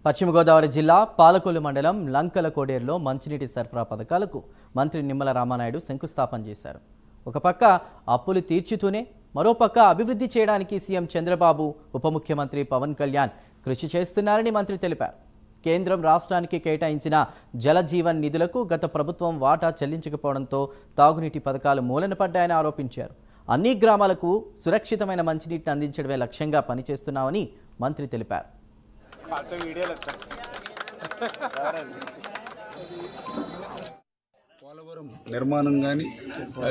పశ్చిమ గోదావరి జిల్లా పాలకొల్లు మండలం లంకల కోడేరులో మంచినీటి సరఫరా పథకాలకు మంత్రి నిమ్మల రామానాయుడు శంకుస్థాపన చేశారు. ఒక పక్క అప్పులు తీర్చుతూనే మరోపక్క అభివృద్ధి చేయడానికి సీఎం చంద్రబాబు ఉప ముఖ్యమంత్రి పవన్ కళ్యాణ్ కృషి చేస్తున్నారని మంత్రి తెలిపారు. కేంద్రం రాష్ట్రానికి కేటాయించిన జలజీవన్ నిధులకు గత ప్రభుత్వం వాటా చెల్లించకపోవడంతో తాగునీటి పథకాలు మూలన పడ్డాయని ఆరోపించారు. అన్ని గ్రామాలకు సురక్షితమైన మంచినీటిని అందించడమే లక్ష్యంగా పనిచేస్తున్నామని మంత్రి తెలిపారు. పోలవరం నిర్మాణం కానీ,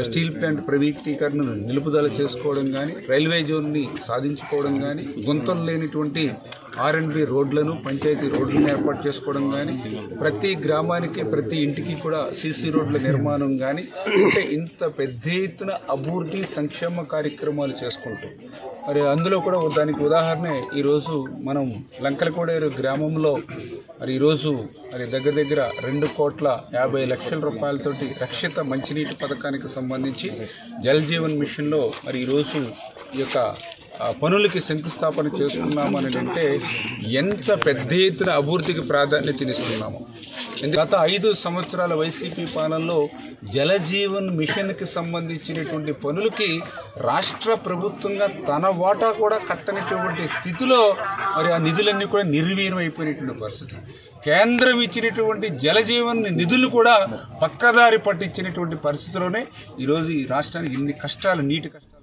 స్టీల్ ప్లాంట్ ప్రైవేటీకరణను నిలుపుదల చేసుకోవడం కానీ, రైల్వే జోన్ని సాధించుకోవడం కానీ, గుంతలు లేనిటువంటి R&B రోడ్లను, పంచాయతీ రోడ్లను ఏర్పాటు చేసుకోవడం కానీ, ప్రతి గ్రామానికి ప్రతి ఇంటికి కూడా CC రోడ్ల నిర్మాణం కానీ, అంటే ఇంత పెద్ద ఎత్తున అభివృద్ధి సంక్షేమ కార్యక్రమాలు చేసుకుంటూ మరి అందులో కూడా దానికి ఉదాహరణ ఈరోజు మనం లంకలకోడేరు గ్రామంలో మరి ఈరోజు మరి దగ్గర 2,50,00,000 రూపాయలతోటి రక్షిత మంచినీటి పథకానికి సంబంధించి జల్ జీవన్ మిషన్లో మరి ఈరోజు ఈ యొక్క పనులకి శంకుస్థాపన చేసుకున్నామని అంటే ఎంత పెద్ద ఎత్తున అభివృద్ధికి ప్రాధాన్యతనిస్తున్నాము. గత 5 సంవత్సరాల వైసీపీ పాలనలో జలజీవన్ మిషన్కి సంబంధించినటువంటి పనులకి రాష్ట్ర ప్రభుత్వంగా తన వాటా కూడా కట్టనటువంటి స్థితిలో మరి ఆ నిధులన్నీ కూడా నిర్వీర్యం అయిపోయినటువంటి పరిస్థితి. కేంద్రం ఇచ్చినటువంటి జలజీవన్ నిధులు కూడా పక్కదారి పట్టించినటువంటి పరిస్థితిలోనే ఈరోజు ఈ రాష్ట్రానికి ఇన్ని కష్టాలు, నీటి కష్టాలు